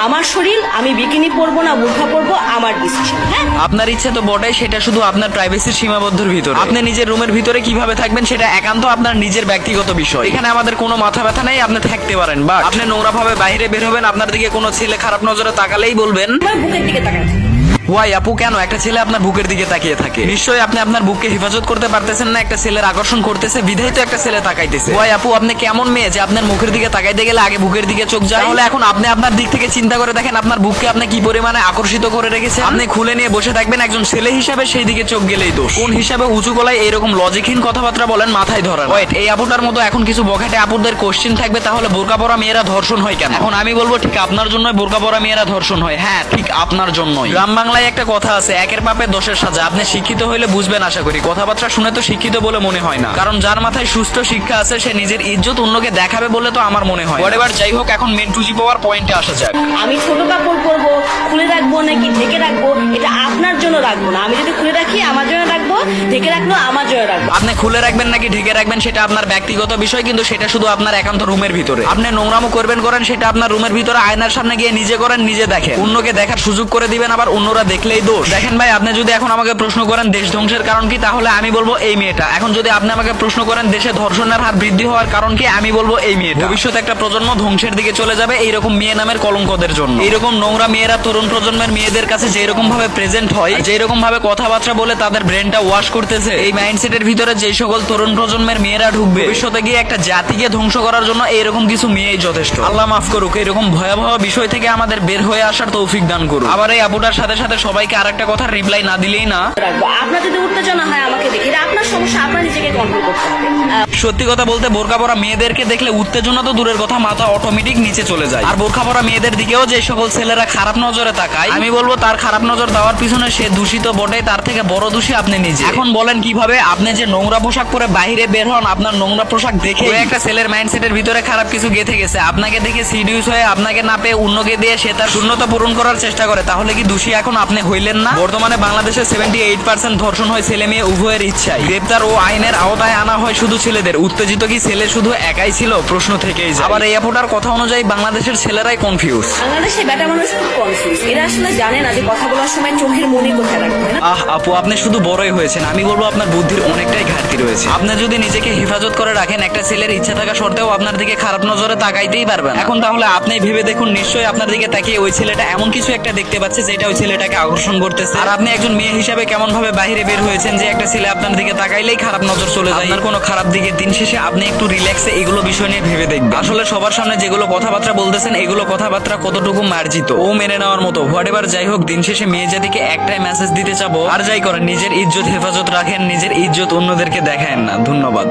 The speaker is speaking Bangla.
আমার শরীর, আমি বিকিনি পরবো না বোরখা পরবো আমার ডিসিশন। হ্যাঁ, আপনার ইচ্ছে তো বটেই, সেটা শুধু আপনার প্রাইভেসির সীমাবদ্ধের ভিতরে। আপনি নিজের রুমের ভিতরে কিভাবে থাকবেন সেটা একান্ত আপনার নিজের ব্যক্তিগত বিষয়। এখানে আমাদের কোনো মাথা ব্যথা নেই, আপনি থাকতে পারেন। বা আপনি নোংরা ভাবে বাইরে বের হবেন, আপনার দিকে কোনো ছেলে খারাপ নজরে তাকালেই বলবেন আমার বুকের দিকে তাকান। ওয়াই আপু, কেন একটা ছেলে আপনার বুকের দিকে তাকিয়ে থাকে? নিশ্চয়ই আপনি আপনার বুককে হেফাজত করতে পারতেছেন না, একটা ছেলের আকর্ষণ করতেছে বিধায় তো একটা ছেলে তাকাইতেছে। ওয়াই আপু, আপনি কেমন মেয়ে যে আপনার মুখের দিকে তাকাইতে গেলে আগে বুকের দিকে চোখ যায়? তাহলে এখন আপনি আপনার দিক থেকে চিন্তা করে দেখেন, আপনার বুককে আপনি কি পরিমাণে আকর্ষিত করে রেখেছেন। আপনি খুলে নিয়ে বসে থাকবেন একজন ছেলে হিসাবে, সেই দিকে চোখ গেলেই দোষ। কোন হিসাবে উঁচু গলায় এরকম লজিকহীন কথাবার্তা বলেন, মাথায় ধরেন। ওয়েট, এই আপুটার মতো এখন কিছু বখাটে আপুদের কোশ্চেন থাকবে, তাহলে বোরকা পরা মেয়েরা ধর্ষণ হয় কেন? এখন আমি বলবো ঠিক আপনার জন্যই বোরকা পরা মেয়েরা ধর্ষণ হয়। হ্যাঁ, ঠিক আপনার জন্যই। গ্রাম বাংলায় একটা কথা আছে, একের পাপে দোষের সাজা। আপনি শিক্ষিত হইলে বুঝবেন আশা করি। কথাবার্তা শুনে তো শিক্ষিত বলে মনে হয় না, কারণ যার মাথায় সুস্থ শিক্ষা আছে সে নিজের ইজ্জত অন্যকে দেখাবে বলে তো আমার মনে হয়। এবার যাই হোক, এখন মেন টুজি পাওয়ার পয়েন্টে আসা যাক। আমি ছোট কাপড় পরবো, খুলে রাখবো নাকি ঢেকে রাখবো, এটা আপনার জন্য রাখবো না। আমি যদি খুলে রাখি আমার জন্য রাখবো, ঢেকে রাখলো আমার জন্য রাখবো। আপনি খুলে রাখবেন নাকি ঢেকে রাখবেন সেটা আপনার ব্যক্তিগত বিষয়, কিন্তু সেটা শুধু আপনার একান্ত রুমের ভিতরে। আপনি নোংরামো করেন সেটা আপনার রুমের ভিতরে আয়নার সামনে গিয়ে নিজে করেন, নিজে দেখেন। অন্যকে দেখার সুযোগ করে দিবেন, আবার অন্যরা দেখলেই দোষ। দেখেন ভাই, আপনি যদি এখন আমাকে প্রশ্ন করেন দেশ ধ্বংসের কারণ কি, তাহলে আমি বলবো এই মেয়েটা। এখন যদি আপনি আমাকে প্রশ্ন করেন দেশে ধর্ষণের হার বৃদ্ধি হওয়ার কারণ কি, আমি বলবো এই মেয়েটা। ভবিষ্যতে একটা প্রজন্ম ধ্বংসের দিকে চলে যাবে এইরকম মেয়ে নামের কলঙ্কদের জন্য। এইরকম নোংরা মেয়েরা তরুণ প্রজন্মের মেয়েদের কাছে যেরকম ভাবে প্রেজেন্ট হয়, যেরকম ভাবে কথাবার্তা বলে তাদের ব্রেনটা ওয়াশ করতেছে, এই মাইন্ডসেটের ভিতরে যে সকল তরুণ প্রজন্মের মেয়েরা ঢুকবে, ভবিষ্যতে গিয়ে একটা জাতিকে ধ্বংস করার জন্য এইরকম কিছু মেয়েই যথেষ্ট। আল্লাহ মাফ করুক, এরকম ভয়াবহ বিষয় থেকে আমাদের বের হয়ে আসার তৌফিক দান করুক। আবার এই আপুটার সাথে সাথে সবাইকে আরেকটা কথা রিপ্লাই না দিলেই না। রাখবো। আপনার যদি উত্তেজনা হয় আমাকে দেখে, এটা আপনার সমস্যা, আপনার নিজেকে কন্ট্রোল করতে হবে। সত্যি কথা বলতে বোরকা পরা মেয়েদেরকে দেখলে উত্তেজনা তো দূরের কথা, মাথা অটোমেটিক নিচে চলে যায়। আর বোরকা পরা মেয়েদের দিকেও যে সকল ছেলেরা খারাপ নজরে তাকায়, আমি বলবো তার খারাপ নজর দেওয়ার পিছনে সে দূষিত বটে, তার থেকে বড় দোষী আপনি নিজে। এখন বলেন কিভাবে? আপনি যে নোংরা পোশাক পরে বাইরে বের হন, আপনার নোংরা পোশাক দেখে একটা ছেলের মাইন্ডসেটের ভিতরে খারাপ কিছু গেঁথে গেছে, আপনাকে দেখে সিডিউস হয়ে আপনাকে না পেয়ে অন্যকে দিয়ে সে তার শূন্যতা পূরণ করার চেষ্টা করে, তাহলে কি দোষী এখন আপনি হইলেন না? বর্তমানে বাংলাদেশে 78% ধর্ষণ হয় ছেলে মেয়ে উভয়ের ইচ্ছায়। গ্রেপ্তার ও আইনের আওতায় আনা হয় শুধু ছেলেদের। উত্তেজিত কি ছেলে শুধু একাই ছিল? প্রশ্ন থেকেই যায়। আবার এই আপুটার কথা অনুযায়ী বাংলাদেশের ছেলেরাই কনফিউজ। বাংলাদেশে বেটা মানুষ খুব কনফিউজ। এরা আসলে জানে না যে কথা বলার সময় চোখের মনি কোথায় রাখবে না। আপু, আপনি শুধু বড়ই হয়েছেন, আমি বলবো আপনার বুদ্ধির অনেকটাই ঘাটতি রয়েছে। আপনি যদি নিজেকে হেফাজত করে রাখেন, একটা ছেলের ইচ্ছা থাকা সত্ত্বেও আপনার দিকে খারাপ নজরে তাকাইতেই পারবেন। এখন তাহলে আপনি ভেবে দেখুন, নিশ্চয়ই আপনার দিকে তাকিয়ে ওই ছেলেটা এমন কিছু একটা দেখতে পাচ্ছে যেটা ওই ছেলেটাকে আকর্ষণ করতেছে। আর আপনি একজন মেয়ে হিসাবে কেমন ভাবে বাইরে বের হয়েছেন যে একটা ছেলে আপনার দিকে তাকাইলেই খারাপ নজর চলে যায়। আপনার কোনো খারাপ দিকে দিন শেষে আপনি একটু রিল্যাক্সে এগুলো বিষয় নিয়ে ভেবে দেখবেন। আসলে সবার সামনে যেগুলো কথাবার্তা বলতেছেন, এগুলো কথাবার্তা কতটুকু মার্জিত ও মেনে নেওয়ার মতো। হোয়াটএভার যাই হোক, দিন শেষে মেয়ে জাতিকে একটাই মেসেজ দিতে চাবো, আর যাই করেন নিজের ইজ্জত হেফাজত রাখেন, নিজের ইজ্জত অন্যদেরকে দেখায়েন না। ধন্যবাদ।